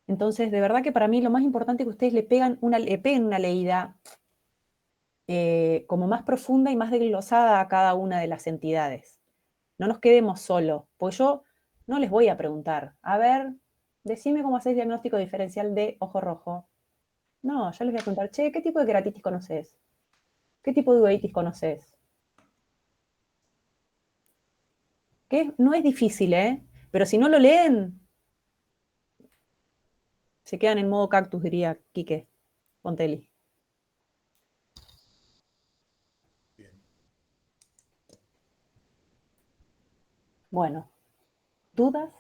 Entonces, de verdad que para mí lo más importante es que ustedes le peguen una leída como más profunda y más desglosada a cada una de las entidades. No nos quedemos solo, pues yo no les voy a preguntar, a ver, decime cómo hacéis diagnóstico diferencial de ojo rojo. No, yo les voy a preguntar, che, ¿qué tipo de queratitis conoces? ¿Qué tipo de uveitis conoces? Que no es difícil, ¿eh? Pero si no lo leen, se quedan en modo cactus, diría Quique Pontelli. Bien. Bueno, ¿dudas?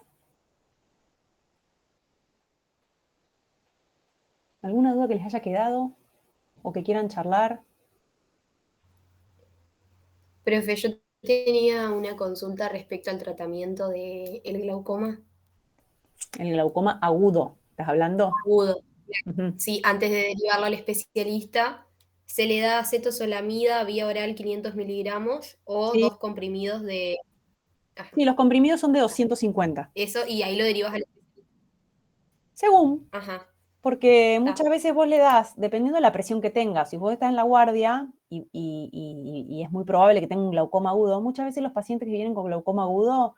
¿Alguna duda que les haya quedado o que quieran charlar? Profe, yo tenía una consulta respecto al tratamiento del glaucoma El glaucoma agudo, ¿estás hablando? agudo. Ujú. Sí, antes de derivarlo al especialista, se le da acetosolamida vía oral 500 miligramos o Sí, 2 comprimidos de... Ajá, sí, los comprimidos son de 250. eso, y ahí lo derivas al... Según, Ajá, porque está. muchas veces vos le das, dependiendo de la presión que tengas, si vos estás en la guardia y es muy probable que tenga un glaucoma agudo, muchas veces los pacientes que vienen con glaucoma agudo,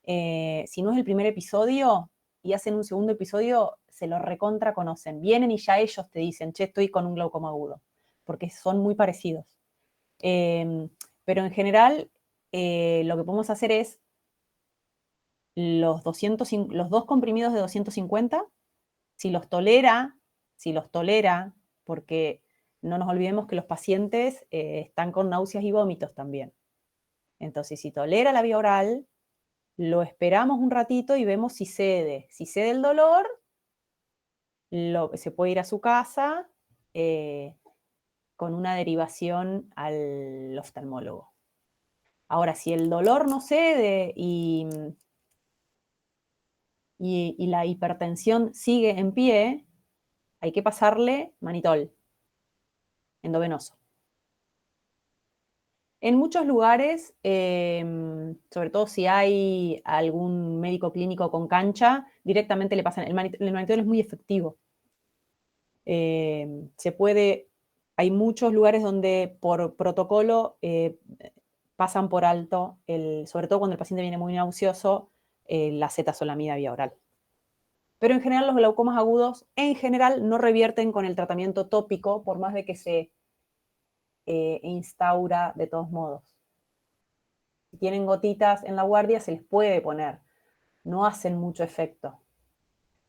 si no es el primer episodio y hacen un segundo episodio, se lo recontra conocen. Vienen y ya ellos te dicen, che, estoy con un glaucoma agudo, porque son muy parecidos. Eh, pero en general, lo que podemos hacer es los 2 comprimidos de 250, si los tolera, porque no nos olvidemos que los pacientes están con náuseas y vómitos también. Entonces, si tolera la vía oral, lo esperamos un ratito y vemos si cede. Si cede el dolor, se puede ir a su casa con una derivación al oftalmólogo. Ahora, si el dolor no cede y la hipertensión sigue en pie, hay que pasarle manitol endovenoso. En muchos lugares, sobre todo si hay algún médico clínico con cancha, directamente le pasan. El manitol es muy efectivo. Se puede, hay muchos lugares donde por protocolo pasan por alto, sobre todo cuando el paciente viene muy nauseoso, la acetazolamida vía oral. Pero en general los glaucomas agudos, en general, no revierten con el tratamiento tópico, por más de que se instaura de todos modos. Si tienen gotitas en la guardia, se les puede poner. No hacen mucho efecto.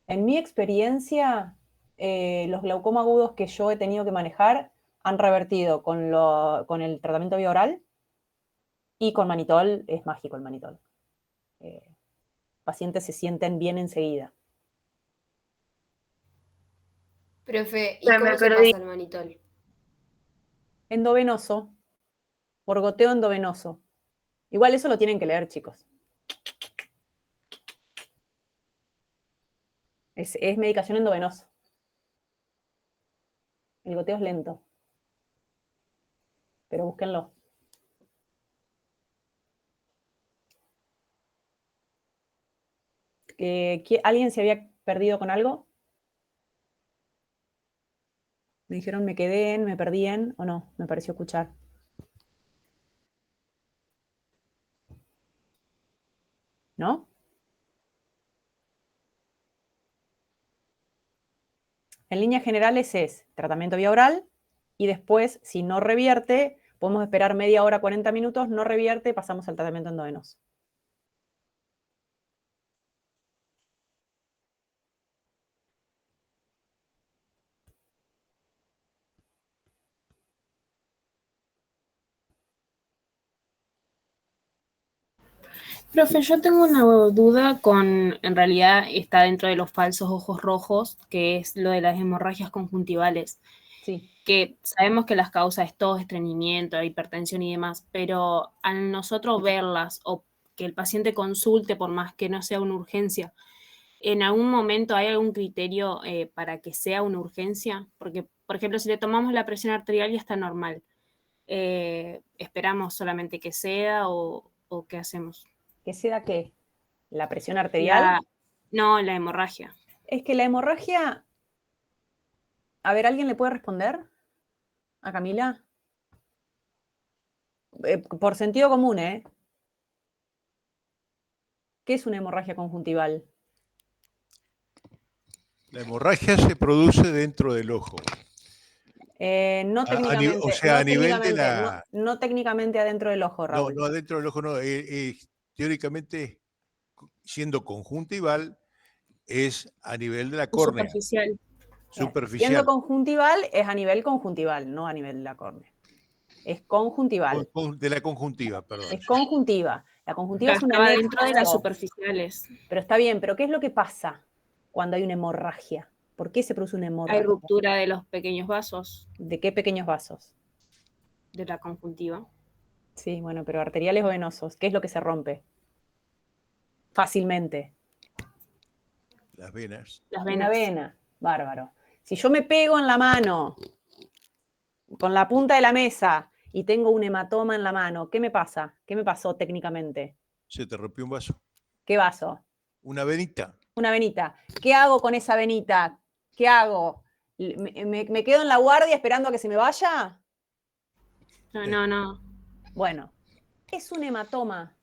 En mi experiencia, los glaucomas agudos que yo he tenido que manejar han revertido con el tratamiento vía oral y con manitol. Es mágico el manitol. Pacientes se sienten bien enseguida. Profe, ¿y cómo se pasa el manitol? Endovenoso, por goteo endovenoso. Igual eso lo tienen que leer, chicos. Es medicación endovenosa. El goteo es lento, pero búsquenlo. ¿Alguien se había perdido con algo? Me dijeron me quedé en, me perdí en, o no, me pareció escuchar. ¿No? En líneas generales es tratamiento vía oral y después, si no revierte, podemos esperar media hora, 40 minutos, no revierte, pasamos al tratamiento endovenoso. Profe, yo tengo una duda en realidad está dentro de los falsos ojos rojos, que es lo de las hemorragias conjuntivales, Sí. que sabemos que las causas es todo estreñimiento, hipertensión y demás, pero al nosotros verlas o que el paciente consulte por más que no sea una urgencia, ¿en algún momento hay algún criterio para que sea una urgencia? Porque, por ejemplo, si le tomamos la presión arterial ya está normal. ¿Esperamos solamente que ceda o qué hacemos? ¿Qué se da qué? ¿La presión arterial? No, la hemorragia. Es que la hemorragia... A ver, ¿alguien le puede responder? ¿A Camila? Por sentido común, ¿eh? ¿Qué es una hemorragia conjuntival? La hemorragia se produce dentro del ojo. No O técnicamente, sea, a nivel de no técnicamente adentro del ojo, No, Raúl. no, adentro del ojo no. Teóricamente, siendo conjuntival, es a nivel de la córnea. Superficial. Siendo Superficial. conjuntival es a nivel conjuntival, no a nivel de la córnea. Es conjuntival. De la conjuntiva, perdón. Es conjuntiva. La conjuntiva Claro, es un estaba anexo. dentro de las superficiales. Pero está bien, pero ¿qué es lo que pasa cuando hay una hemorragia? ¿Por qué se produce una Hay hemorragia? ruptura de los pequeños vasos ¿De qué pequeños vasos? de la conjuntiva. Sí, bueno, pero arteriales o venosos, ¿qué es lo que se rompe? Fácilmente. Las venas. Las Una venas. vena, bárbaro. Si yo me pego en la mano con la punta de la mesa y tengo un hematoma en la mano, ¿qué me pasa? ¿Qué me pasó técnicamente? Se te rompió un vaso. ¿Qué vaso? Una venita. Una venita. ¿Qué hago con esa venita? ¿Qué hago? ¿Me quedo en la guardia esperando a que se me vaya? No. Bueno, es un hematoma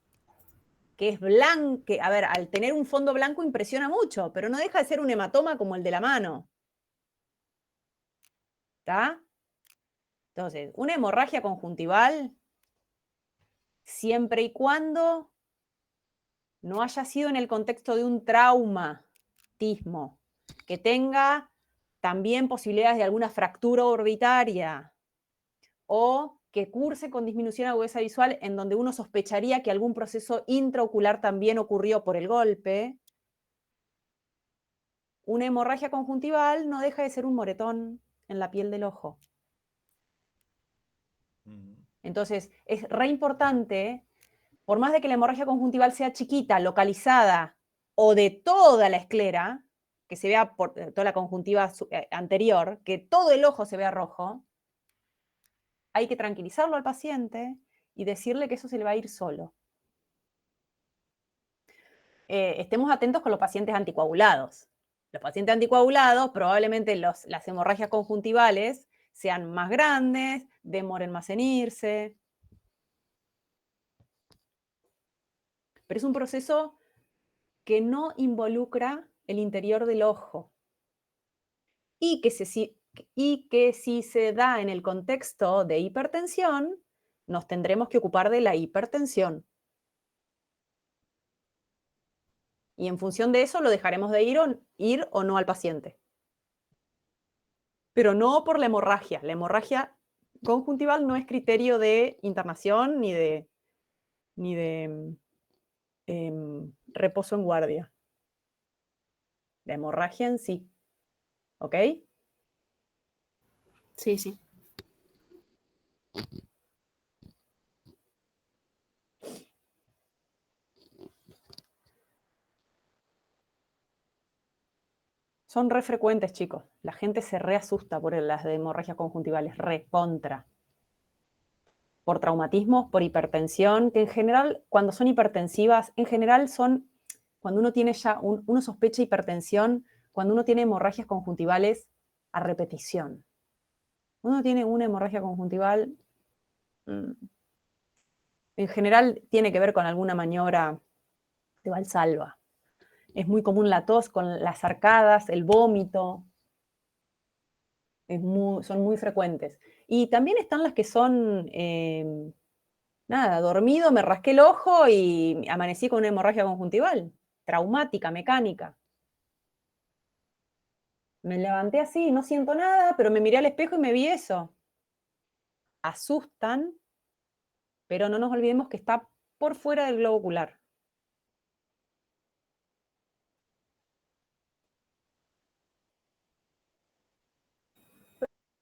que es blanco. A ver, al tener un fondo blanco impresiona mucho, pero no deja de ser un hematoma como el de la mano. ¿Está? Entonces, una hemorragia conjuntival, siempre y cuando no haya sido en el contexto de un traumatismo, que tenga también posibilidades de alguna fractura orbitaria o que curse con disminución de agudeza visual en donde uno sospecharía que algún proceso intraocular también ocurrió por el golpe. Una hemorragia conjuntival no deja de ser un moretón en la piel del ojo. Entonces, es re importante, por más de que la hemorragia conjuntival sea chiquita, localizada o de toda la esclera, que se vea por toda la conjuntiva anterior, que todo el ojo se vea rojo, hay que tranquilizarlo al paciente y decirle que eso se le va a ir solo. Estemos atentos con los pacientes anticoagulados. Los pacientes anticoagulados, probablemente las hemorragias conjuntivales sean más grandes, demoren más en irse. Pero es un proceso que no involucra el interior del ojo. Y que si se da en el contexto de hipertensión, nos tendremos que ocupar de la hipertensión. Y en función de eso lo dejaremos de ir o no al paciente. Pero no por la hemorragia. La hemorragia conjuntival no es criterio de internación ni de reposo en guardia. La hemorragia en sí. ¿Ok? Sí. Son re frecuentes, chicos. La gente se reasusta por las de hemorragias conjuntivales, contra. Por traumatismos, por hipertensión, que en general, cuando son hipertensivas, en general son, cuando uno tiene ya, uno sospecha hipertensión, cuando uno tiene hemorragias conjuntivales a repetición. Uno tiene una hemorragia conjuntival, en general tiene que ver con alguna maniobra de Valsalva. Es muy común la tos con las arcadas, el vómito. Son muy frecuentes. Y también están las que son, dormido, me rasqué el ojo y amanecí con una hemorragia conjuntival, traumática, mecánica. Me levanté así, no siento nada, pero me miré al espejo y me vi eso. Asustan, pero no nos olvidemos que está por fuera del globo ocular.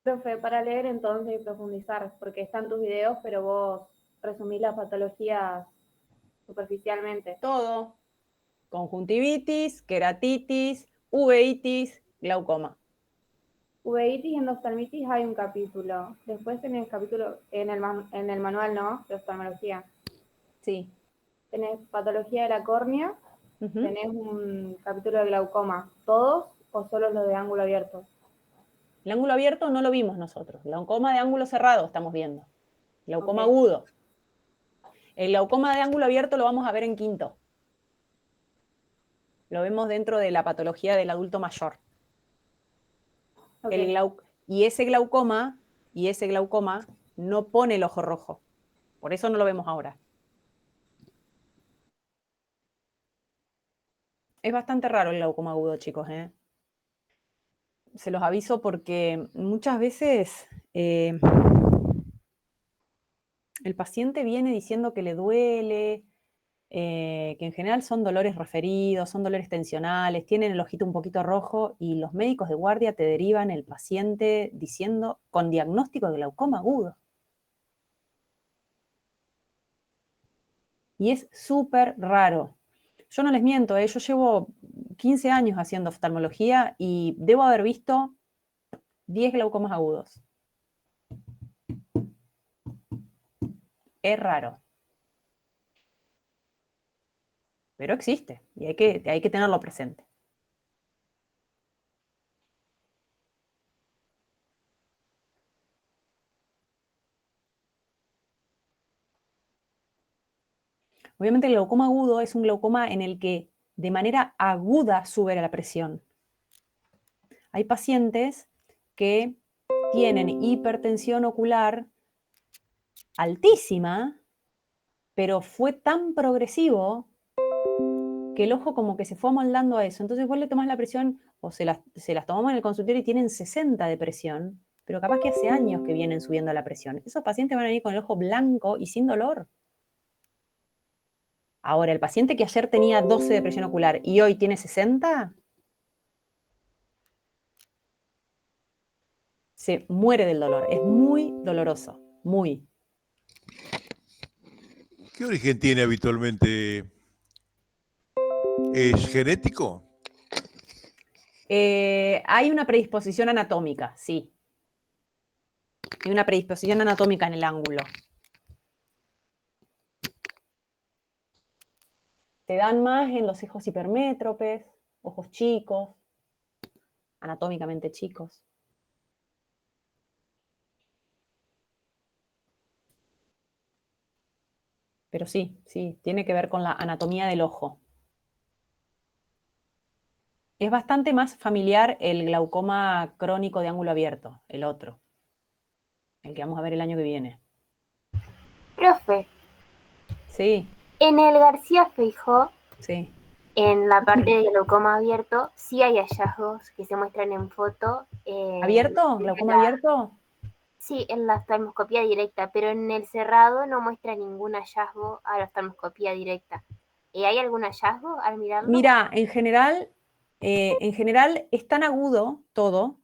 Profe, para leer entonces y profundizar, porque están tus videos, pero vos resumís las patologías superficialmente. Todo. Conjuntivitis, queratitis, uveitis, glaucoma. Uveitis y endoftalmitis hay un capítulo. Después tenés capítulo, en el manual, ¿no? De oftalmología. Sí. Tenés patología de la córnea, Uh-huh. tenés un capítulo de glaucoma. Todos o solo los de ángulo abierto? El ángulo abierto no lo vimos nosotros. Glaucoma de ángulo cerrado estamos viendo. Glaucoma Ok. agudo. El glaucoma de ángulo abierto lo vamos a ver en quinto. Lo vemos dentro de la patología del adulto mayor. Ok. Y ese glaucoma no pone el ojo rojo. Por eso no lo vemos ahora. Es bastante raro el glaucoma agudo, chicos, ¿eh? Se los aviso porque muchas veces el paciente viene diciendo que le duele, que en general son dolores referidos, son dolores tensionales, tienen el ojito un poquito rojo y los médicos de guardia te derivan el paciente diciendo con diagnóstico de glaucoma agudo. Y es súper raro. Yo no les miento, yo llevo 15 años haciendo oftalmología y debo haber visto 10 glaucomas agudos. Es raro. Pero existe y hay que tenerlo presente. Obviamente el glaucoma agudo es un glaucoma en el que de manera aguda sube la presión. Hay pacientes que tienen hipertensión ocular altísima, pero fue tan progresivo que el ojo como que se fue amoldando a eso. Entonces vos le tomás la presión, o se las tomamos en el consultorio y tienen 60 de presión, pero capaz que hace años que vienen subiendo la presión. Esos pacientes van a venir con el ojo blanco y sin dolor. Ahora, el paciente que ayer tenía 12 de presión ocular y hoy tiene 60, se muere del dolor. Es muy doloroso, muy. ¿Qué origen tiene habitualmente? ¿Es genético? Hay una predisposición anatómica, sí. Hay una predisposición anatómica en el ángulo. Te dan más en los ojos hipermétropes, ojos chicos, anatómicamente chicos. Pero sí, tiene que ver con la anatomía del ojo. Es bastante más familiar el glaucoma crónico de ángulo abierto, el otro, el que vamos a ver el año que viene. Profe, Sí, en el García Feijó, sí. en la parte de glaucoma abierto, sí hay hallazgos que se muestran en foto. ¿Abierto? ¿Glaucoma abierto? Sí, en la oftalmoscopía directa, pero en el cerrado no muestra ningún hallazgo a la oftalmoscopía directa. ¿Hay algún hallazgo al mirarlo? Mira, en general es tan agudo todo,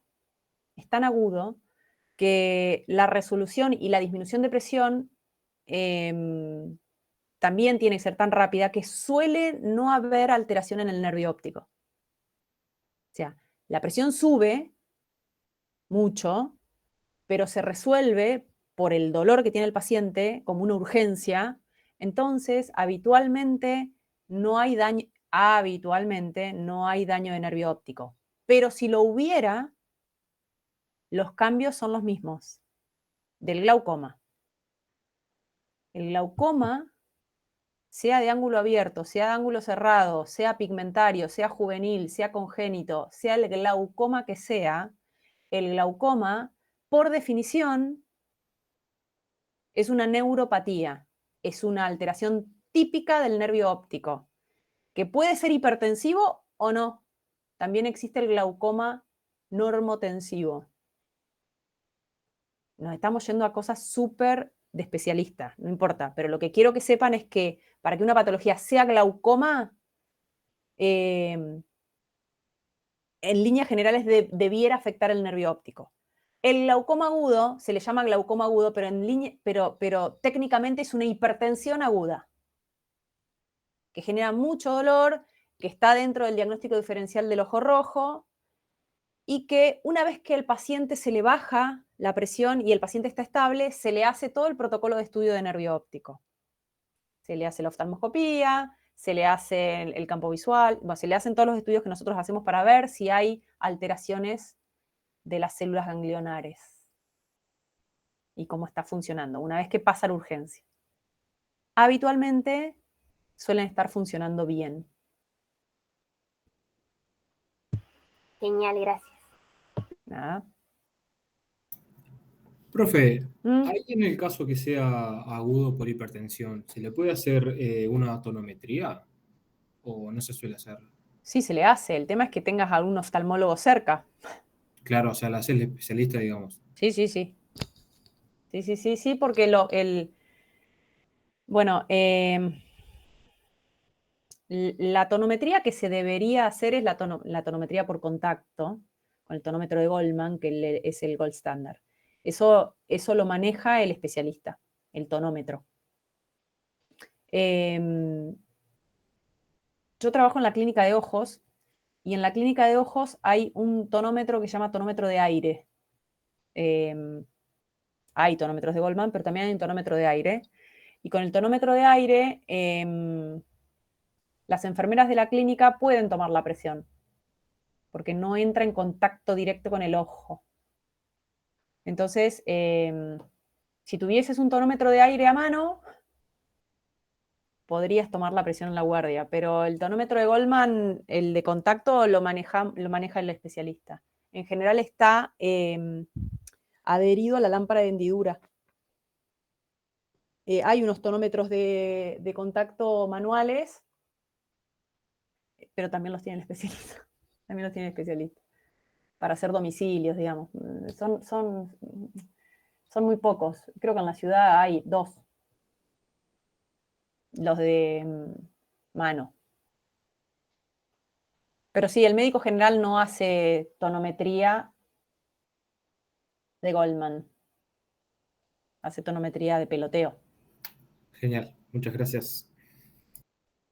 es tan agudo, que la resolución y la disminución de presión también tiene que ser tan rápida que suele no haber alteración en el nervio óptico. O sea, la presión sube mucho, pero se resuelve por el dolor que tiene el paciente como una urgencia. Entonces, habitualmente no hay daño de nervio óptico. Pero si lo hubiera, los cambios son los mismos del glaucoma. El glaucoma, sea de ángulo abierto, sea de ángulo cerrado, sea pigmentario, sea juvenil, sea congénito, sea el glaucoma que sea, el glaucoma, por definición, es una neuropatía, es una alteración típica del nervio óptico, que puede ser hipertensivo o no. También existe el glaucoma normotensivo. Nos estamos yendo a cosas súper de especialista, no importa, pero lo que quiero que sepan es que para que una patología sea glaucoma, en líneas generales debiera afectar el nervio óptico. El glaucoma agudo se le llama glaucoma agudo, pero técnicamente es una hipertensión aguda, que genera mucho dolor, que está dentro del diagnóstico diferencial del ojo rojo, y que una vez que el paciente se le baja la presión y el paciente está estable, se le hace todo el protocolo de estudio de nervio óptico. Se le hace la oftalmoscopía, se le hace el campo visual, bueno, se le hacen todos los estudios que nosotros hacemos para ver si hay alteraciones de las células ganglionares y cómo está funcionando una vez que pasa la urgencia. Habitualmente suelen estar funcionando bien. Genial, gracias. Nada. Profe, Mm, ahí en el caso que sea agudo por hipertensión, ¿se le puede hacer una tonometría o no se suele hacer? sí, se le hace. El tema es que tengas algún oftalmólogo cerca. Claro, o sea, la hace el especialista, digamos. Sí, sí, sí. Sí, sí, sí, sí, porque bueno, la tonometría que se debería hacer es la tonometría por contacto, con el tonómetro de Goldman, que es el gold standard. Eso lo maneja el especialista, el tonómetro. Yo trabajo en la clínica de ojos y en la clínica de ojos hay un tonómetro que se llama tonómetro de aire. Hay tonómetros de Goldman, pero también hay un tonómetro de aire. Y con el tonómetro de aire, las enfermeras de la clínica pueden tomar la presión, porque no entra en contacto directo con el ojo. Entonces, si tuvieses un tonómetro de aire a mano, podrías tomar la presión en la guardia, pero el tonómetro de Goldman, el de contacto, lo maneja el especialista. En general está adherido a la lámpara de hendidura. Hay unos tonómetros de contacto manuales, pero también los tiene el especialista. También los tiene el especialista. Para hacer domicilios, digamos. Son muy pocos. Creo que en la ciudad hay 2. Los de mano. Pero sí, el médico general no hace tonometría de Goldman. Hace tonometría de peloteo. Genial, muchas gracias.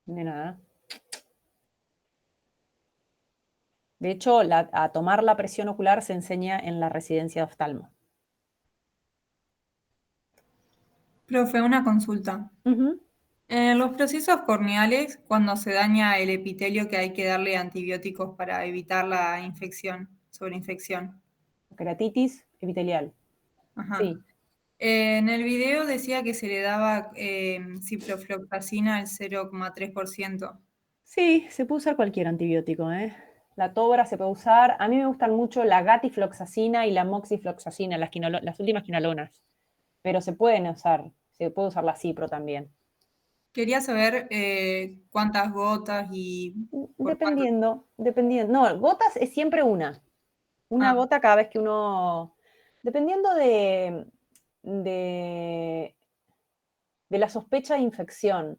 De nada. De hecho, a tomar la presión ocular se enseña en la residencia de oftalmo. Profe, una consulta. Uh-huh. En los procesos corneales, cuando se daña el epitelio, que hay que darle antibióticos para evitar la infección, sobreinfección. Queratitis epitelial. Ajá. Sí. En el video decía que se le daba ciprofloxacina al 0,3%. Sí, se puede usar cualquier antibiótico, ¿eh? La tobra se puede usar. A mí me gustan mucho la gatifloxacina y la moxifloxacina, las últimas quinolonas. Pero se pueden usar. Se puede usar la cipro también. Quería saber cuántas gotas y... Dependiendo. No, gotas es siempre una. Una gota cada vez que uno... Dependiendo de la sospecha de infección.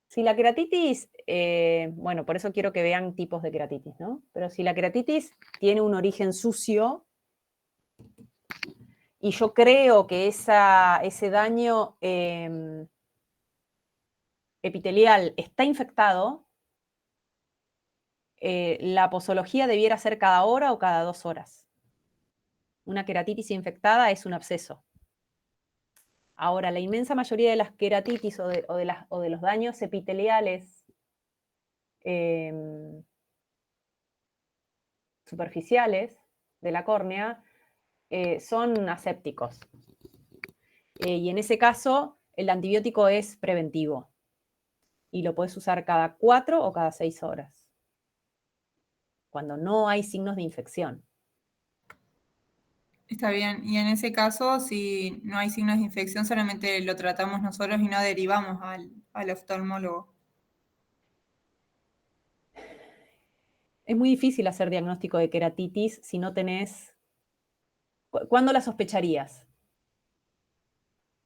Si la queratitis, bueno, por eso quiero que vean tipos de queratitis, ¿no? Pero si la queratitis tiene un origen sucio, y yo creo que ese daño epitelial está infectado, la posología debiera ser cada hora o cada 2 horas. Una queratitis infectada es un absceso. Ahora, la inmensa mayoría de las queratitis o de los daños epiteliales superficiales de la córnea son asépticos. Y en ese caso, el antibiótico es preventivo. Y lo puedes usar cada 4 o cada 6 horas. Cuando no hay signos de infección. Está bien. Y en ese caso, si no hay signos de infección, solamente lo tratamos nosotros y no derivamos al oftalmólogo. Es muy difícil hacer diagnóstico de queratitis si no tenés... ¿Cuándo la sospecharías?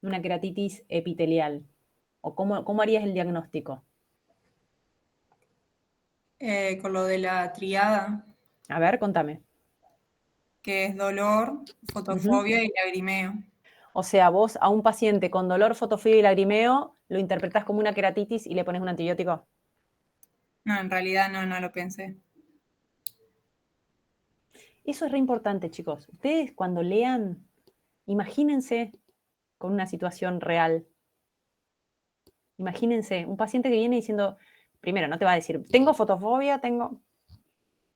Una queratitis epitelial. ¿O cómo harías el diagnóstico? Con lo de la triada, A ver, contame. que es dolor, fotofobia y lagrimeo. O sea, vos a un paciente con dolor, fotofobia y lagrimeo lo interpretás como una queratitis y le pones un antibiótico. No, en realidad no lo pensé. Eso es re importante, chicos. Ustedes cuando lean, imagínense con una situación real. Imagínense, un paciente que viene diciendo, primero, no te va a decir, tengo fotofobia, tengo...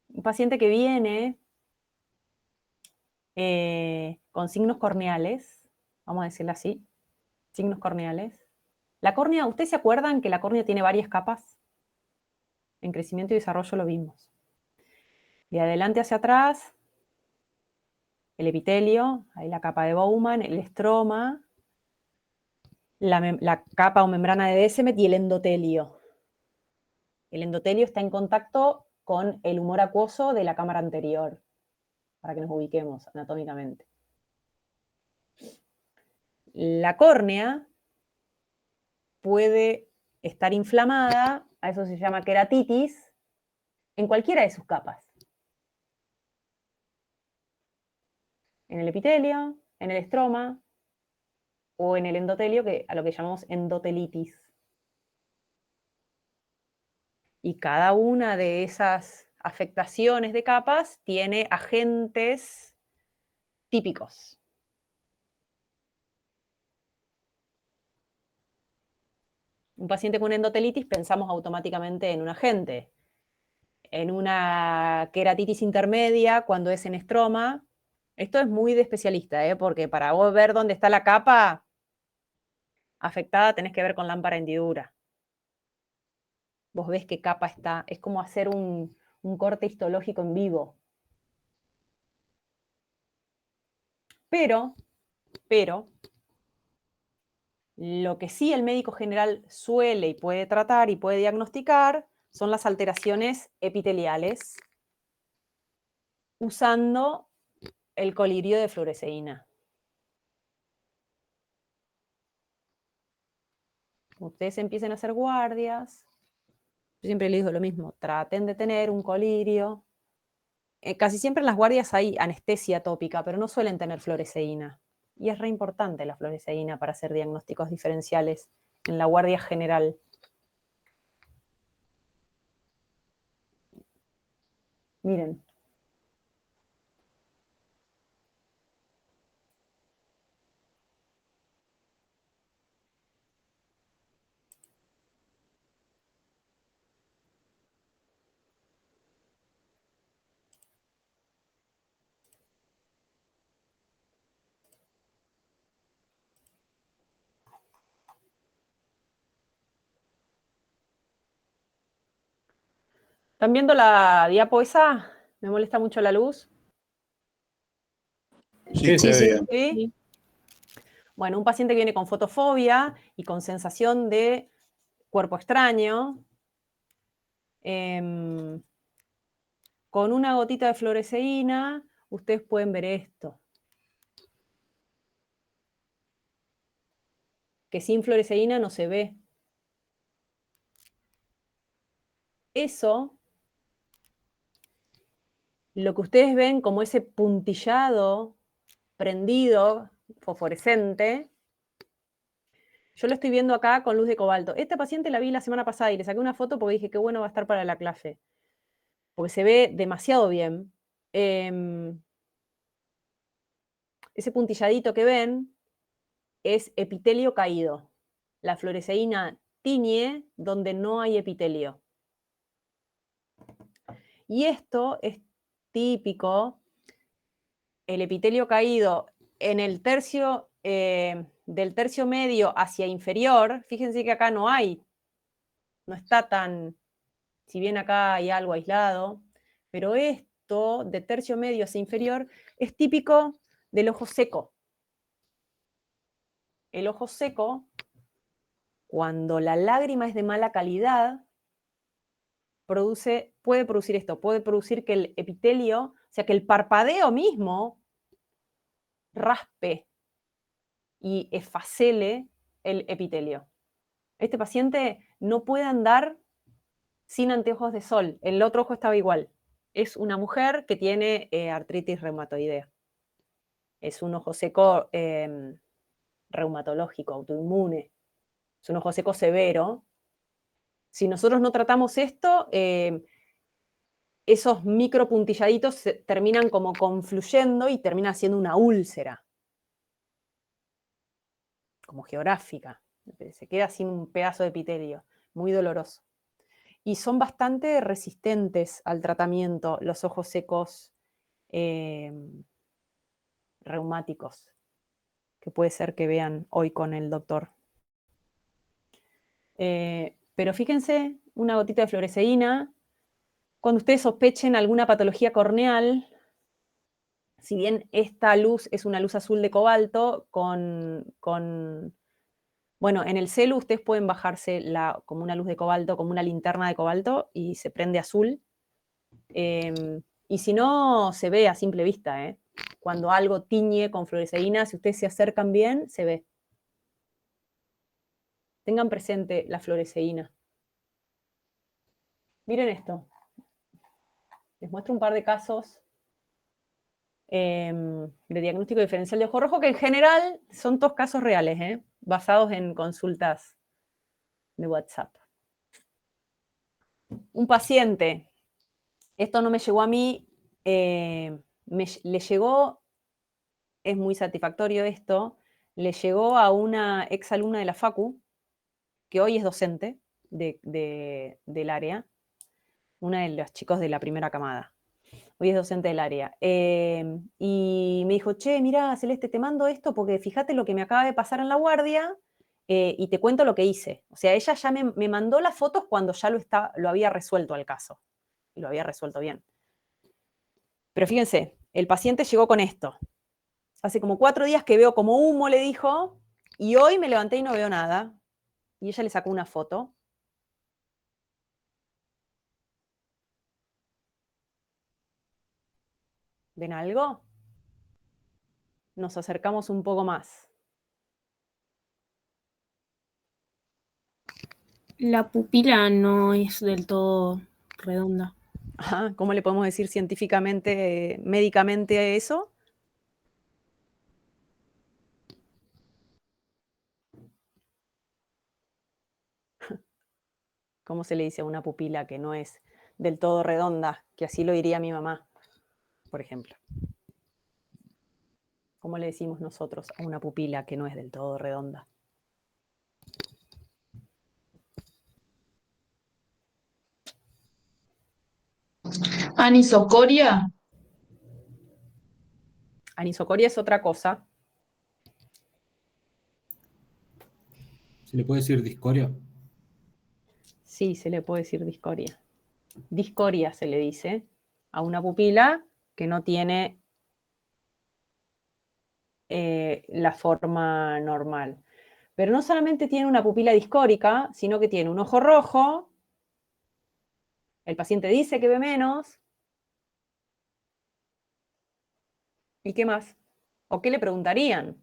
Un paciente que viene con signos corneales, vamos a decirlo así, signos corneales. La córnea, ¿ustedes se acuerdan que la córnea tiene varias capas? En crecimiento y desarrollo lo vimos. De adelante hacia atrás, el epitelio, ahí la capa de Bowman, el estroma, la capa o membrana de Descemet y el endotelio. El endotelio está en contacto con el humor acuoso de la cámara anterior, para que nos ubiquemos anatómicamente. La córnea puede estar inflamada, a eso se llama queratitis, en cualquiera de sus capas. En el epitelio, en el estroma o en el endotelio, a lo que llamamos endotelitis. Y cada una de esas afectaciones de capas tiene agentes típicos. Un paciente con endotelitis pensamos automáticamente en un agente. En una queratitis intermedia, cuando es en estroma, esto es muy de especialista, porque para vos ver dónde está la capa afectada tenés que ver con lámpara hendidura. Vos ves qué capa está, es como hacer un corte histológico en vivo. Pero, lo que sí el médico general suele y puede tratar y puede diagnosticar son las alteraciones epiteliales usando el colirio de fluoresceína. Ustedes empiecen a hacer guardias. Yo siempre les digo lo mismo, traten de tener un colirio. Casi siempre en las guardias hay anestesia tópica, pero no suelen tener fluoresceína. Y es re importante la fluoresceína para hacer diagnósticos diferenciales en la guardia general. Miren. ¿Están viendo la diapo esa? ¿Me molesta mucho la luz? Sí, Sí, sí. ¿Sí? Bueno, un paciente que viene con fotofobia y con sensación de cuerpo extraño, con una gotita de fluoresceína, ustedes pueden ver esto. Que sin fluoresceína no se ve. Eso, lo que ustedes ven como ese puntillado prendido, fosforescente, yo lo estoy viendo acá con luz de cobalto. Esta paciente la vi la semana pasada y le saqué una foto porque dije qué bueno va a estar para la clase. Porque se ve demasiado bien. Ese puntilladito que ven es epitelio caído. La fluoresceína tiñe donde no hay epitelio. Y esto es típico, el epitelio caído en el tercio, del tercio medio hacia inferior. Fíjense que acá no está tan, si bien acá hay algo aislado, pero esto de tercio medio hacia inferior es típico del ojo seco. El ojo seco, cuando la lágrima es de mala calidad, puede producir esto, puede producir que el epitelio, o sea, que el parpadeo mismo raspe y esfacele el epitelio. Este paciente no puede andar sin anteojos de sol, el otro ojo estaba igual. Es una mujer que tiene artritis reumatoidea. Es un ojo seco reumatológico, autoinmune. Es un ojo seco severo. Si nosotros no tratamos esto, esos micropuntilladitos terminan como confluyendo y termina siendo una úlcera, como geográfica. Se queda sin un pedazo de epitelio, muy doloroso. Y son bastante resistentes al tratamiento los ojos secos reumáticos, que puede ser que vean hoy con el doctor. Pero fíjense, una gotita de fluoresceína. Cuando ustedes sospechen alguna patología corneal, si bien esta luz es una luz azul de cobalto, bueno, en el celu ustedes pueden bajarse como una luz de cobalto, como una linterna de cobalto, y se prende azul. Y si no, se ve a simple vista, ¿eh? Cuando algo tiñe con fluoresceína, si ustedes se acercan bien, se ve. Tengan presente la fluoresceína. Miren esto. Les muestro un par de casos de diagnóstico diferencial de ojo rojo, que en general son todos casos reales, basados en consultas de WhatsApp. Un paciente, esto no me llegó a mí, le llegó, es muy satisfactorio esto, le llegó a una exalumna de la Facu, que hoy es docente del área, una de los chicos de la primera camada. Hoy es docente del área. Y me dijo, che, mira, Celeste, te mando esto porque fíjate lo que me acaba de pasar en la guardia y te cuento lo que hice. O sea, ella ya me mandó las fotos cuando ya lo había resuelto al caso. Y lo había resuelto bien. Pero fíjense, el paciente llegó con esto. Hace como 4 días que veo como humo, le dijo, y hoy me levanté y no veo nada. Y ella le sacó una foto. ¿Ven algo? Nos acercamos un poco más. La pupila no es del todo redonda. Ajá, ¿cómo le podemos decir científicamente, médicamente a eso? ¿Cómo se le dice a una pupila que no es del todo redonda? Que así lo diría mi mamá, por ejemplo. ¿Cómo le decimos nosotros a una pupila que no es del todo redonda? Anisocoria. Anisocoria es otra cosa. ¿Se le puede decir discoria? Sí, se le puede decir discoria. Discoria se le dice a una pupila que no tiene la forma normal. Pero no solamente tiene una pupila discórica, sino que tiene un ojo rojo. El paciente dice que ve menos. ¿Y qué más? ¿O qué le preguntarían?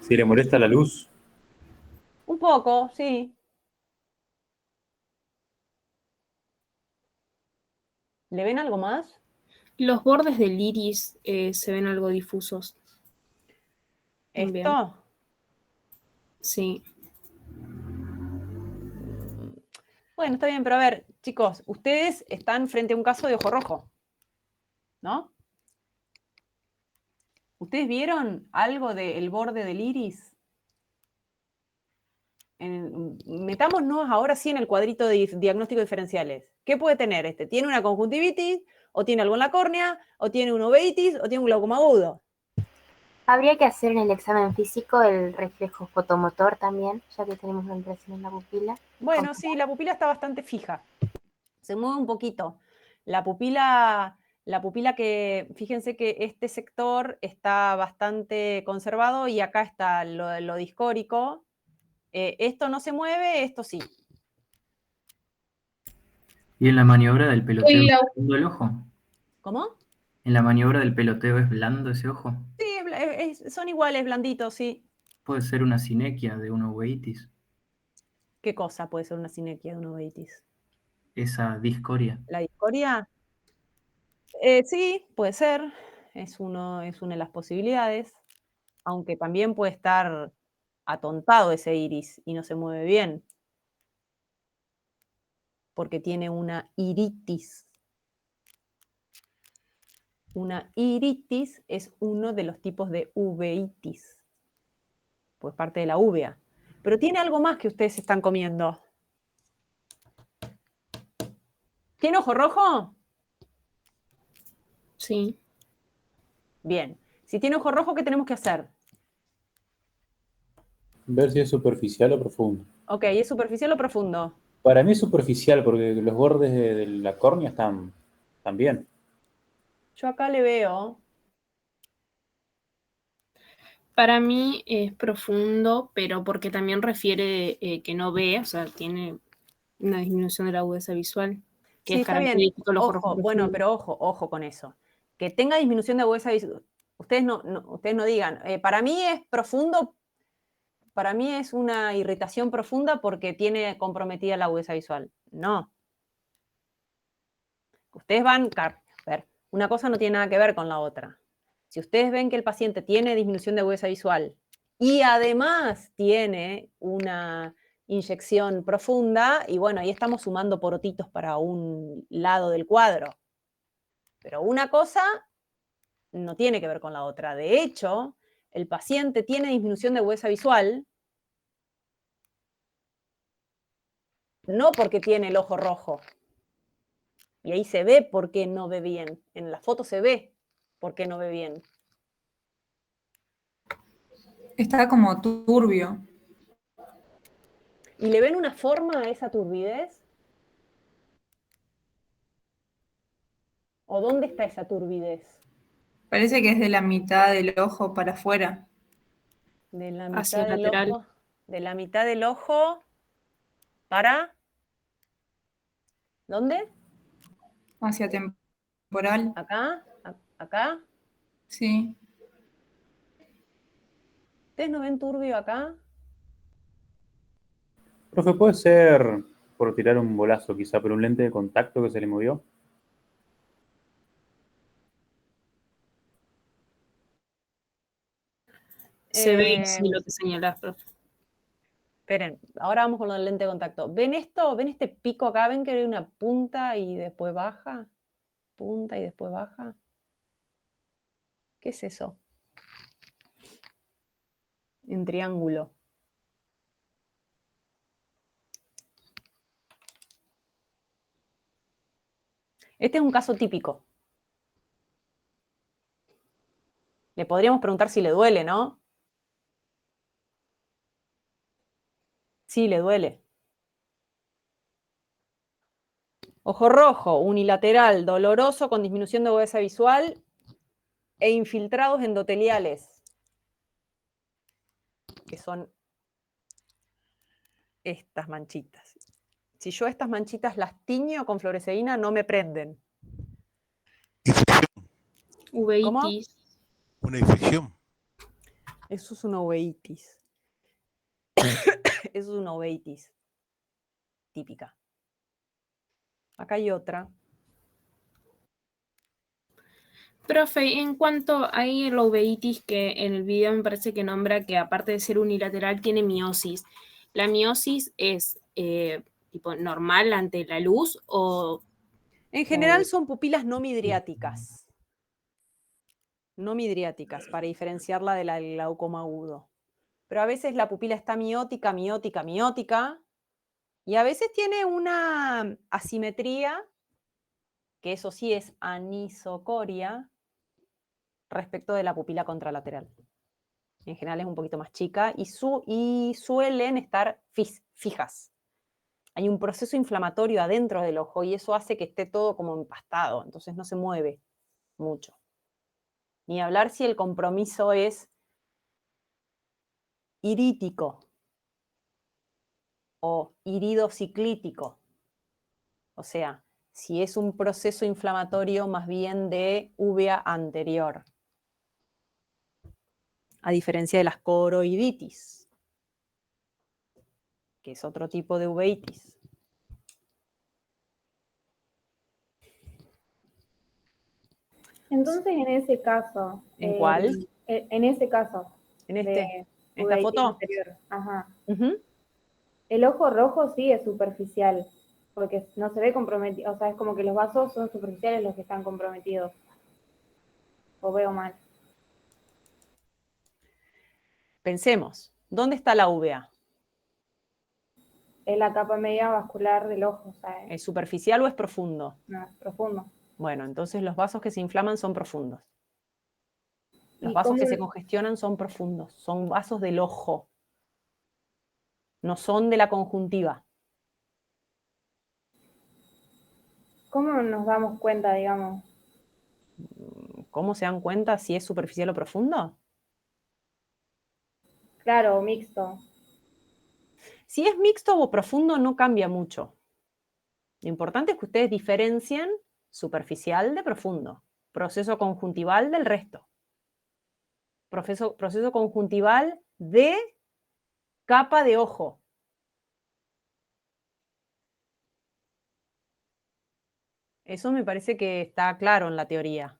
Si le molesta la luz. Un poco, sí. ¿Le ven algo más? Los bordes del iris se ven algo difusos. También. ¿Esto? Sí. Bueno, está bien, pero a ver, chicos, ustedes están frente a un caso de ojo rojo, ¿no? ¿Ustedes vieron algo del borde del iris? Metámonos ahora sí en el cuadrito de diagnósticos diferenciales. ¿Qué puede tener este? ¿Tiene una conjuntivitis? ¿O tiene algo en la córnea? ¿O tiene una uveitis? ¿O tiene un glaucoma agudo? Habría que hacer en el examen físico el reflejo fotomotor también, ya que tenemos una impresión en la pupila. Bueno, sí, la pupila está bastante fija. Se mueve un poquito. La pupila que, fíjense que este sector está bastante conservado y acá está lo discórico. Esto no se mueve, esto sí. ¿Y en la maniobra del peloteo es blando el ojo? ¿Cómo? ¿En la maniobra del peloteo es blando ese ojo? Sí, son iguales, blanditos, sí. Puede ser una sinequia de una uveitis. ¿Qué cosa puede ser una sinequia de una uveitis? Esa discoria. ¿La discoria? Sí, puede ser. Es una de las posibilidades. Aunque también puede estar atontado ese iris y no se mueve bien. Porque tiene una iritis. Una iritis es uno de los tipos de uveitis, pues parte de la uvea. Pero tiene algo más que ustedes están comiendo. ¿Tiene ojo rojo? Sí. Bien. Si tiene ojo rojo, ¿qué tenemos que hacer? Ver si es superficial o profundo. Ok, ¿es superficial o profundo? Para mí es superficial porque los bordes de la córnea están bien. Yo acá le veo. Para mí es profundo, pero porque también refiere que no ve, o sea, tiene una disminución de la agudeza visual, que Sí, es está bien. característico de los ojos Ojo, rojos bueno, profundos. pero ojo con eso. Que tenga disminución de agudeza visual. Ustedes no digan, para mí es profundo, para mí es una irritación profunda porque tiene comprometida la agudeza visual. No. Ustedes van, a ver, una cosa no tiene nada que ver con la otra. Si ustedes ven que el paciente tiene disminución de agudeza visual y además tiene una inyección profunda, y bueno, ahí estamos sumando porotitos para un lado del cuadro. Pero una cosa no tiene que ver con la otra. De hecho, el paciente tiene disminución de agudeza visual no porque tiene el ojo rojo. Y ahí se ve por qué no ve bien. En la foto se ve por qué no ve bien. Está como turbio. ¿Y le ven una forma a esa turbidez? ¿O dónde está esa turbidez? Parece que es de la mitad del ojo para afuera. De la Hacia mitad el del lateral. ojo. De la mitad del ojo para. ¿Dónde? Hacia temporal. ¿Acá? ¿Acá? Sí. ¿Ustedes no ven turbio acá? Profe, puede ser, por tirar un bolazo quizá, pero un lente de contacto que se le movió. Se ve sí lo que señalás, profe. Esperen, ahora vamos con el lente de contacto. ¿Ven esto? ¿Ven este pico acá? ¿Ven que hay una punta y después baja? Punta y después baja. ¿Qué es eso? En triángulo. Este es un caso típico. Le podríamos preguntar si le duele, ¿no? Sí, le duele. Ojo rojo, unilateral, doloroso, con disminución de agudeza visual e infiltrados endoteliales, que son estas manchitas. Si yo estas manchitas las tiño con fluoresceína, no me prenden. ¿Cómo? Uveitis. Una infección. Eso es una uveitis. Eso es una uveitis típica. Acá hay otra. Profe, en cuanto a la uveitis, que en el video me parece que nombra que aparte de ser unilateral tiene miosis. ¿La miosis es tipo normal ante la luz o...? En general son pupilas no midriáticas. No midriáticas, para diferenciarla del glaucoma agudo. Pero a veces la pupila está miótica, miótica, miótica, y a veces tiene una asimetría, que eso sí es anisocoria, respecto de la pupila contralateral. En general es un poquito más chica y suelen estar fijas. Hay un proceso inflamatorio adentro del ojo y eso hace que esté todo como empastado, entonces no se mueve mucho. Ni hablar si el compromiso es irítico o iridociclítico. O sea, si es un proceso inflamatorio más bien de uvea anterior. A diferencia de las coroiditis, que es otro tipo de uveitis. Entonces, en ese caso. ¿En cuál? En ese caso. ¿En este? De ¿En esta uveitis foto? anterior. Ajá. Uh-huh. El ojo rojo sí es superficial, porque no se ve comprometido. O sea, es como que los vasos son superficiales los que están comprometidos. ¿O veo mal? Pensemos, ¿dónde está la uvea? Es la capa media vascular del ojo, ¿sabes? ¿Es superficial o es profundo? No, es profundo. Bueno, entonces los vasos que se inflaman son profundos. Los ¿Y vasos que cómo- se congestionan son profundos, son vasos del ojo, no son de la conjuntiva. ¿Cómo nos damos cuenta, digamos? ¿Cómo se dan cuenta si es superficial o profundo? Claro, mixto. Si es mixto o profundo no cambia mucho. Lo importante es que ustedes diferencien superficial de profundo, proceso conjuntival del resto, proceso conjuntival de capa de ojo. Eso me parece que está claro en la teoría.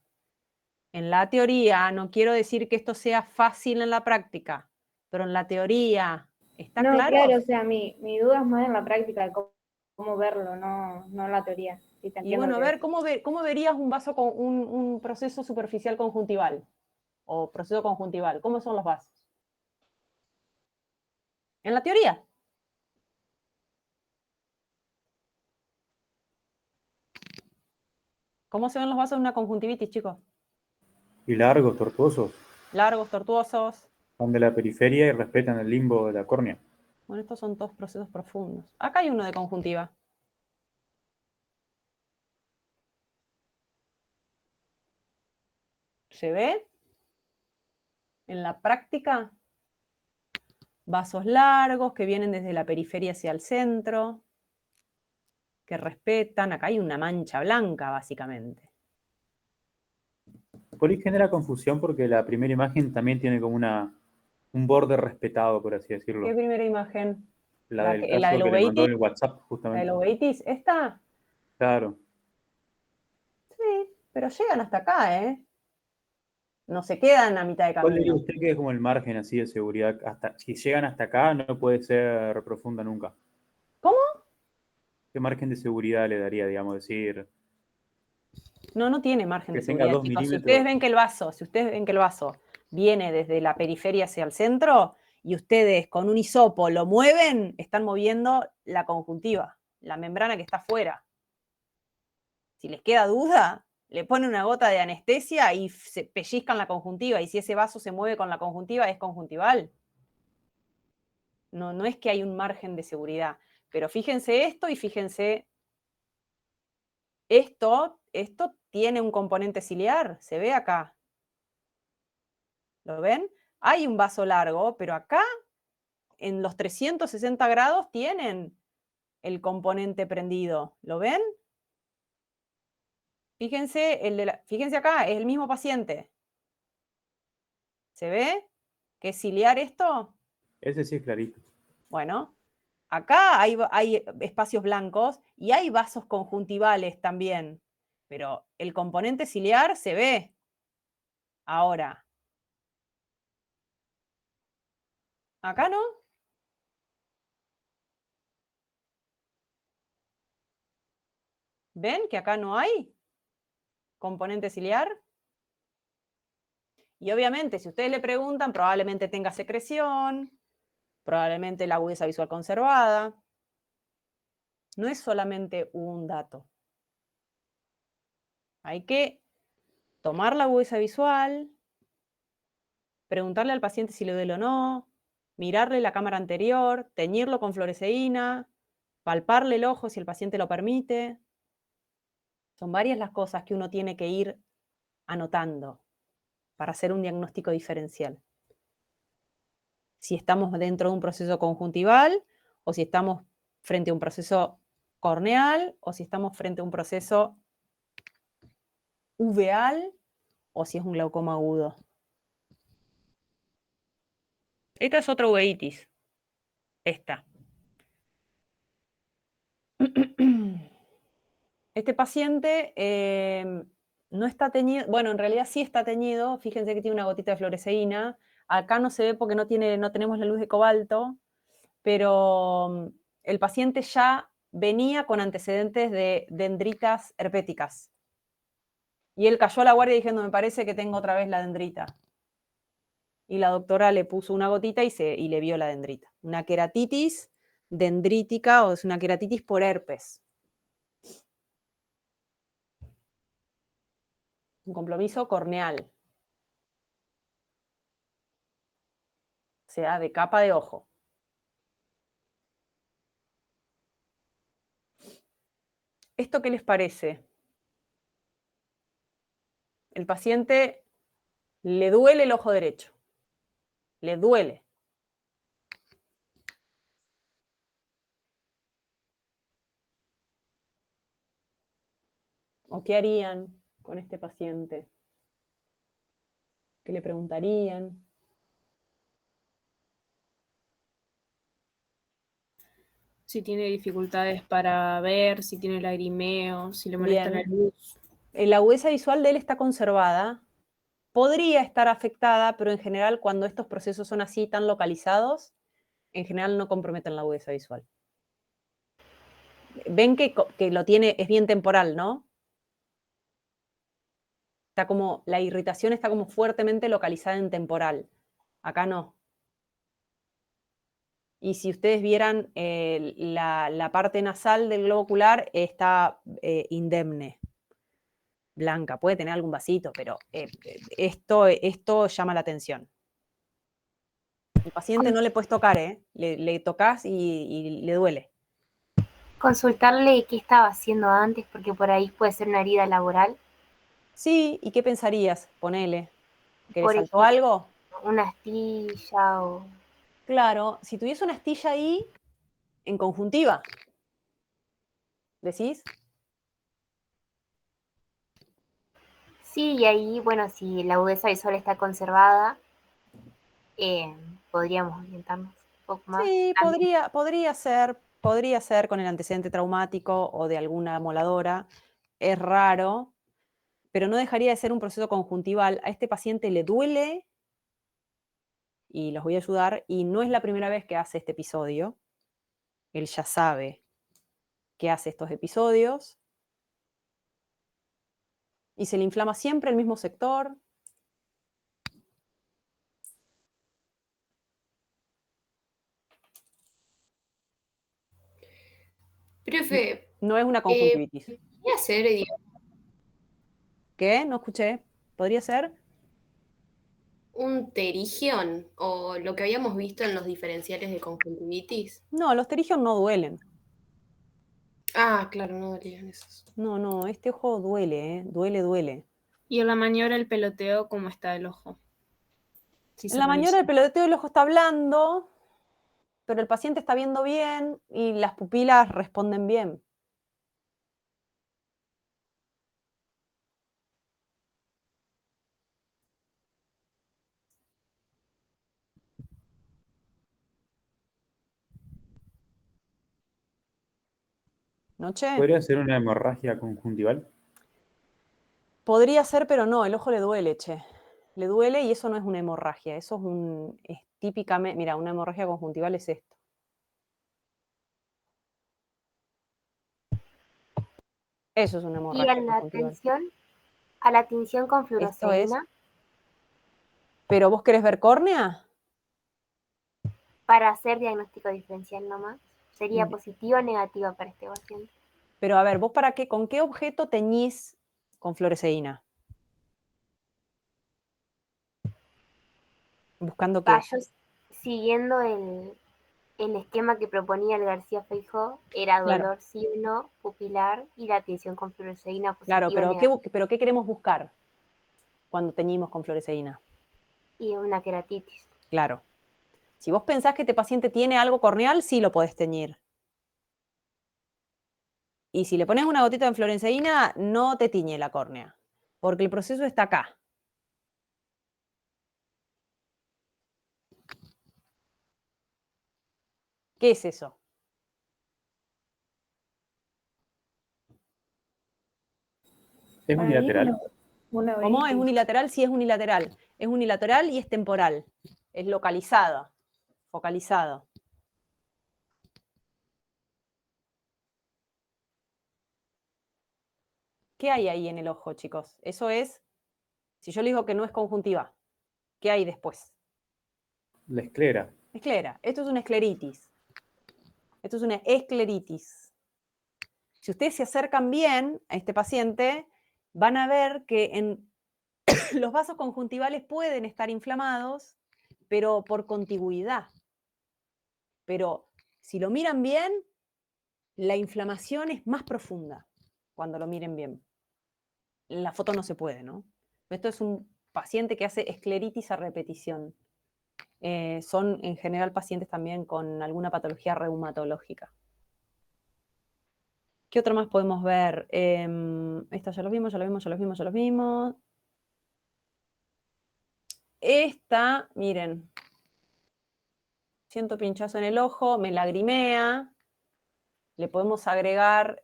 En la teoría, no quiero decir que esto sea fácil en la práctica, pero en la teoría, ¿está No, claro? claro, o sea, mi duda es más en la práctica de cómo verlo, no en la teoría. Sí, te Y entiendo bueno, a lo que ver, ¿cómo verías un vaso con un proceso superficial conjuntival? O proceso conjuntival, ¿cómo son los vasos? En la teoría. ¿Cómo se ven los vasos en una conjuntivitis, chicos? Y largos, tortuosos. Largos, tortuosos. Van de la periferia y respetan el limbo de la córnea. Bueno, estos son todos procesos profundos. Acá hay uno de conjuntiva. ¿Se ve? En la práctica, vasos largos que vienen desde la periferia hacia el centro, que respetan. Acá hay una mancha blanca, básicamente. Por ahí genera confusión porque la primera imagen también tiene como un borde respetado, por así decirlo. ¿Qué primera imagen? La del la caso de que le mandó uveitis. en el WhatsApp, ¿La justamente. de uveitis? ¿Esta? Claro. Sí, pero llegan hasta acá, ¿eh? No se quedan a mitad de ¿Cuál diría camino. usted que es como el margen así de seguridad? Si llegan hasta acá, no puede ser profunda nunca. ¿Cómo? ¿Qué margen de seguridad le daría, digamos, decir? No tiene margen Que de tenga seguridad, 2 chicos. Si milímetros. ustedes ven que el vaso viene desde la periferia hacia el centro y ustedes con un hisopo lo mueven, están moviendo la conjuntiva, la membrana que está afuera. Si les queda duda, le ponen una gota de anestesia y se pellizcan la conjuntiva. Y si ese vaso se mueve con la conjuntiva, es conjuntival. No es que hay un margen de seguridad. Pero fíjense esto y fíjense esto tiene un componente ciliar, se ve acá. ¿Lo ven? Hay un vaso largo, pero acá, en los 360 grados, tienen el componente prendido. ¿Lo ven? Fíjense, fíjense acá, es el mismo paciente. ¿Se ve? ¿Que es ciliar esto? Ese sí es clarito. Bueno, acá hay espacios blancos y hay vasos conjuntivales también, pero el componente ciliar se ve. Ahora, acá no. ¿Ven que acá no hay componente ciliar? Y obviamente, si ustedes le preguntan, probablemente tenga secreción, probablemente la agudeza visual conservada. No es solamente un dato. Hay que tomar la agudeza visual, preguntarle al paciente si le duele o no, mirarle la cámara anterior, teñirlo con fluoresceína, palparle el ojo si el paciente lo permite. Son varias las cosas que uno tiene que ir anotando para hacer un diagnóstico diferencial. Si estamos dentro de un proceso conjuntival o si estamos frente a un proceso corneal o si estamos frente a un proceso uveal o si es un glaucoma agudo. Esta es otra uveitis. Esta. Este paciente no está teñido, bueno, en realidad sí está teñido, fíjense que tiene una gotita de fluoresceína. Acá no se ve porque no tenemos la luz de cobalto, pero el paciente ya venía con antecedentes de dendritas herpéticas. Y él cayó a la guardia diciendo, me parece que tengo otra vez la dendrita. Y la doctora le puso una gotita y le vio la dendrita. Una queratitis dendrítica, o es una queratitis por herpes. Un compromiso corneal. O sea, de capa de ojo. ¿Esto qué les parece? El paciente le duele el ojo derecho. Le duele. ¿O qué harían con este paciente? ¿Qué le preguntarían? Si tiene dificultades para ver, si tiene lagrimeo, si le molesta la luz. La agudeza visual de él está conservada. Podría estar afectada, pero en general cuando estos procesos son así tan localizados, en general no comprometen la agudeza visual. Ven que lo tiene, es bien temporal, ¿no? Está como, la irritación está como fuertemente localizada en temporal. Acá no. Y si ustedes vieran la parte nasal del globo ocular está indemne, blanca. Puede tener algún vasito, pero esto llama la atención. El paciente no le puedes tocar, le tocas y le duele. Consultarle qué estaba haciendo antes, porque por ahí puede ser una herida laboral. Sí, ¿y qué pensarías? Ponele. ¿Que le Por saltó ejemplo, algo? una astilla o... Claro, si tuviese una astilla ahí, en conjuntiva, ¿decís? Sí, y ahí, bueno, si la agudeza visual está conservada, podríamos orientarnos un poco más. Sí, podría ser con el antecedente traumático o de alguna moladora. Es raro, pero no dejaría de ser un proceso conjuntival. A este paciente le duele, y los voy a ayudar, y no es la primera vez que hace este episodio. Él ya sabe que hace estos episodios. Y se le inflama siempre el mismo sector. Profe, No es una conjuntivitis. ¿podría ser, ¿Qué? No escuché. ¿Podría ser? un terigion o lo que habíamos visto en los diferenciales de conjuntivitis? No, los terigios no duelen. Ah, claro, no dolían esos. No, este ojo duele, duele. Y en la maniobra del peloteo, ¿cómo está el ojo? En la maniobra del peloteo el ojo está blando, pero el paciente está viendo bien y las pupilas responden bien. ¿Noche? ¿Podría ser una hemorragia conjuntival? Podría ser, pero no, el ojo le duele, che. Le duele y eso no es una hemorragia, eso es típicamente, mira, una hemorragia conjuntival es esto. Eso es una Y hemorragia a conjuntival. la tinción con Esto es, fluoresceína, ¿pero vos querés ver córnea? para hacer diagnóstico diferencial nomás, ¿sería positiva o negativa para este paciente? Pero a ver, ¿vos para qué, con qué objeto teñís con fluoresceína? ¿Buscando qué? Yo, siguiendo el esquema que proponía el García Feijó, era Claro. dolor sí o no, pupilar y la tinción con fluoresceína positiva Claro, o negativa. pero ¿qué queremos buscar cuando teñimos con fluoresceína? Y una queratitis. Claro. Si vos pensás que este paciente tiene algo corneal, sí lo podés teñir. Y si le pones una gotita de fluoresceína, no te tiñe la córnea, porque el proceso está acá. ¿Qué es eso? ¿Es unilateral? ¿Cómo? ¿Es unilateral? Sí, es unilateral. Es unilateral y es temporal. Es localizado, focalizado. ¿Qué hay ahí en el ojo, chicos? Eso es, si yo le digo que no es conjuntiva, ¿qué hay después? La esclera. Esclera. Esto es una escleritis. Esto es una escleritis. Si ustedes se acercan bien a este paciente, van a ver que en los vasos conjuntivales pueden estar inflamados, pero por contigüidad. Pero si lo miran bien, la inflamación es más profunda cuando lo miren bien. En la foto no se puede, ¿no? Esto es un paciente que hace escleritis a repetición. Son en general pacientes también con alguna patología reumatológica. ¿Qué otro más podemos ver? Esta ya lo vimos, ya lo vimos, ya lo vimos, ya lo vimos. Esta, miren, siento pinchazo en el ojo, me lagrimea, le podemos agregar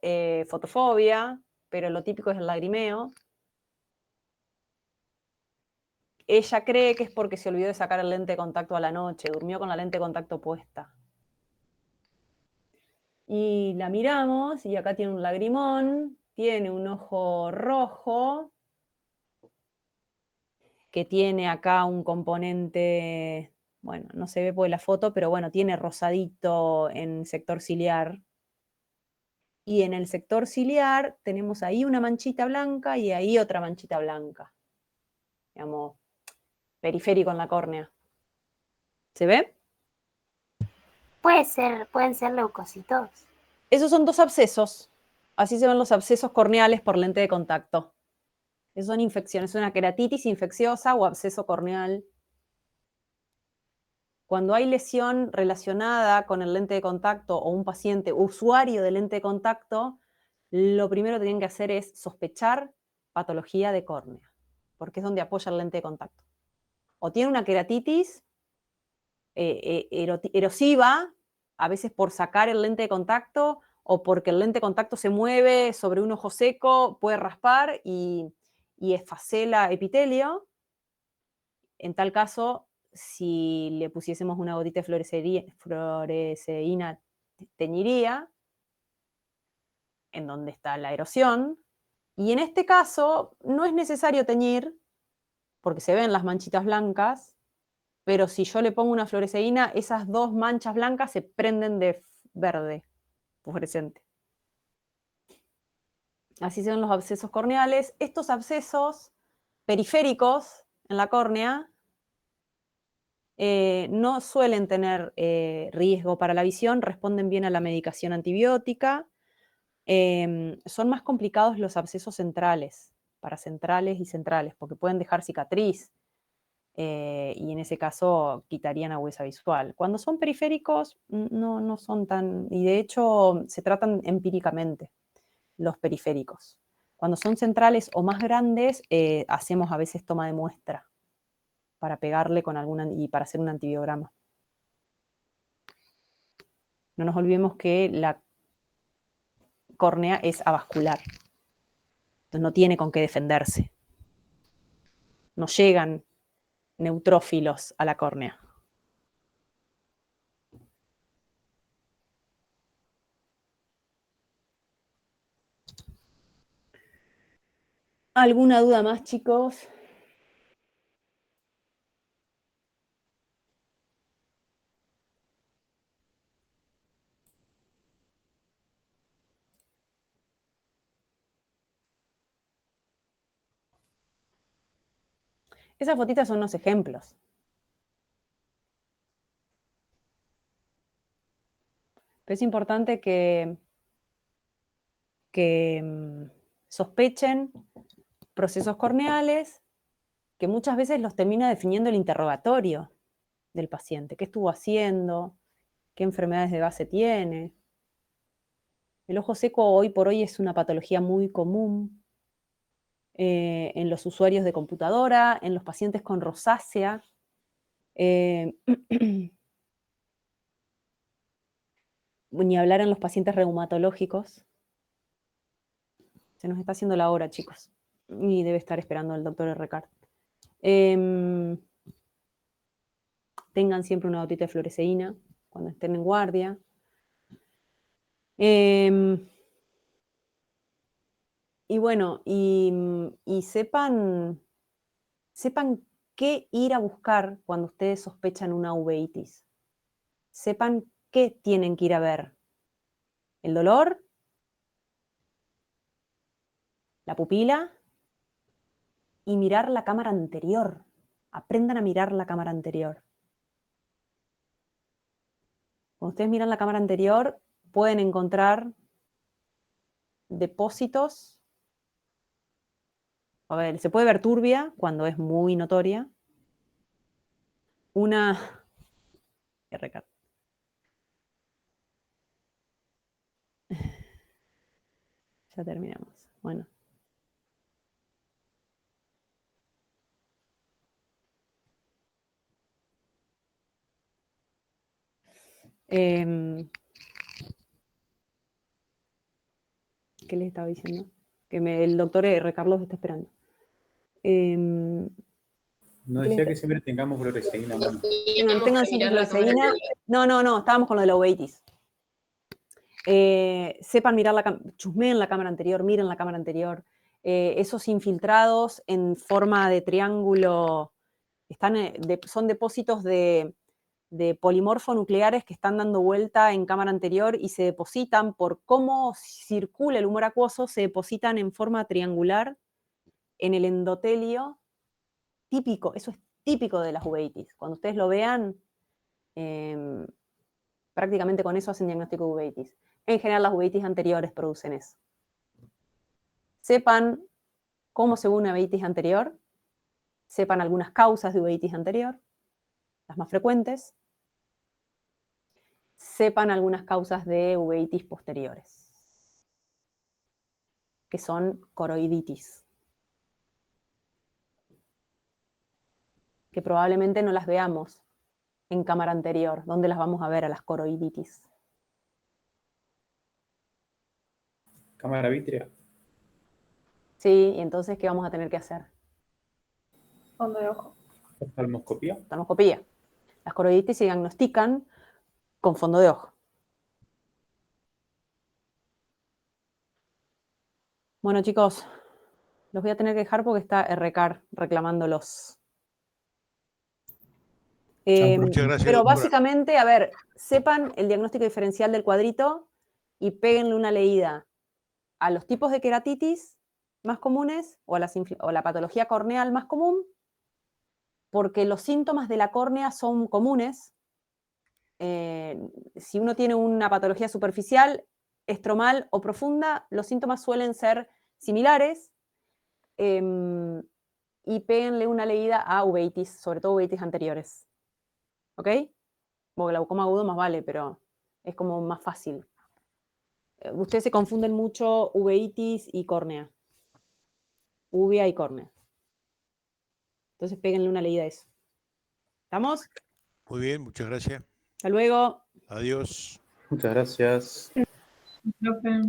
fotofobia, pero lo típico es el lagrimeo. Ella cree que es porque se olvidó de sacar el lente de contacto a la noche, durmió con la lente de contacto puesta. Y la miramos, y acá tiene un lagrimón, tiene un ojo rojo, que tiene acá un componente, bueno, no se ve por la foto, pero bueno, tiene rosadito en sector ciliar. Y en el sector ciliar tenemos ahí una manchita blanca y ahí otra manchita blanca. Digamos, periférico en la córnea. ¿Se ve? Pueden ser leucocitos. Esos son 2 abscesos. Así se ven los abscesos corneales por lente de contacto. Esas son infecciones, es una queratitis infecciosa o absceso corneal. Cuando hay lesión relacionada con el lente de contacto o un paciente usuario de lente de contacto, lo primero que tienen que hacer es sospechar patología de córnea, porque es donde apoya el lente de contacto. O tiene una queratitis erosiva, a veces por sacar el lente de contacto o porque el lente de contacto se mueve sobre un ojo seco, puede raspar y esfacela epitelio. En tal caso, si le pusiésemos una gotita de fluoresceína, teñiría en donde está la erosión. Y en este caso, no es necesario teñir, porque se ven las manchitas blancas, pero si yo le pongo una fluoresceína, esas 2 manchas blancas se prenden de verde fluorescente. Así se ven los abscesos corneales. Estos abscesos periféricos en la córnea no suelen tener riesgo para la visión, responden bien a la medicación antibiótica. Son más complicados los abscesos centrales, paracentrales y centrales, porque pueden dejar cicatriz y en ese caso quitarían agudeza visual. Cuando son periféricos no son tan, y de hecho se tratan empíricamente los periféricos. Cuando son centrales o más grandes, hacemos a veces toma de muestra para pegarle con y para hacer un antibiograma. No nos olvidemos que la córnea es avascular, entonces no tiene con qué defenderse. No llegan neutrófilos a la córnea. ¿Alguna duda más, chicos? Esas fotitas son unos ejemplos. Pero es importante que sospechen procesos corneales que muchas veces los termina definiendo el interrogatorio del paciente. ¿Qué estuvo haciendo? ¿Qué enfermedades de base tiene? El ojo seco hoy por hoy es una patología muy común en los usuarios de computadora, en los pacientes con rosácea. Ni hablar en los pacientes reumatológicos. Se nos está haciendo la hora, chicos. Y debe estar esperando el doctor Ricard. Tengan siempre una gotita de fluoresceína cuando estén en guardia. Y Y bueno, y sepan qué ir a buscar cuando ustedes sospechan una uveitis. Sepan qué tienen que ir a ver. El dolor, la pupila y mirar la cámara anterior. Aprendan a mirar la cámara anterior. Cuando ustedes miran la cámara anterior, pueden encontrar depósitos. A ver, se puede ver turbia cuando es muy notoria. Una... Ya terminamos. Bueno. ¿Qué les estaba diciendo? Que el doctor R. Carlos está esperando. No decía que siempre tengamos fluoresceína, mano. Tengan siempre fluoresceína. No, estábamos con lo de la uveitis. Sepan mirar chusmeen la cámara anterior, miren la cámara anterior. Esos infiltrados en forma de triángulo son depósitos de polimorfonucleares que están dando vuelta en cámara anterior y se depositan por cómo circula el humor acuoso, se depositan en forma triangular en el endotelio. Típico, eso es típico de las uveitis. Cuando ustedes lo vean, prácticamente con eso hacen diagnóstico de uveitis. En general, las uveitis anteriores producen eso. Sepan cómo se ve una uveitis anterior, sepan algunas causas de uveitis anterior, las más frecuentes, sepan algunas causas de uveitis posteriores, que son coroiditis, que probablemente no las veamos en cámara anterior. ¿Dónde las vamos a ver a las coroiditis? Cámara vítrea. Sí, y entonces, ¿qué vamos a tener que hacer? Fondo de ojo. Oftalmoscopía. Oftalmoscopía. Las coroiditis se diagnostican con fondo de ojo. Bueno, chicos, los voy a tener que dejar porque está RCAR reclamándolos. Muchas gracias, Pero doctora. básicamente, a ver, sepan el diagnóstico diferencial del cuadrito y péguenle una leída a los tipos de queratitis más comunes o a la patología corneal más común, porque los síntomas de la córnea son comunes. Si uno tiene una patología superficial, estromal o profunda, los síntomas suelen ser similares. Y péguenle una leída a uveitis, sobre todo uveitis anteriores. ¿Ok? Porque glaucoma agudo más vale, pero es como más fácil. Ustedes se confunden mucho uveitis y córnea. Uvea y córnea. Entonces péguenle una leída a eso. ¿Estamos? Muy bien, muchas gracias. Hasta luego. Adiós. Muchas gracias. Profe.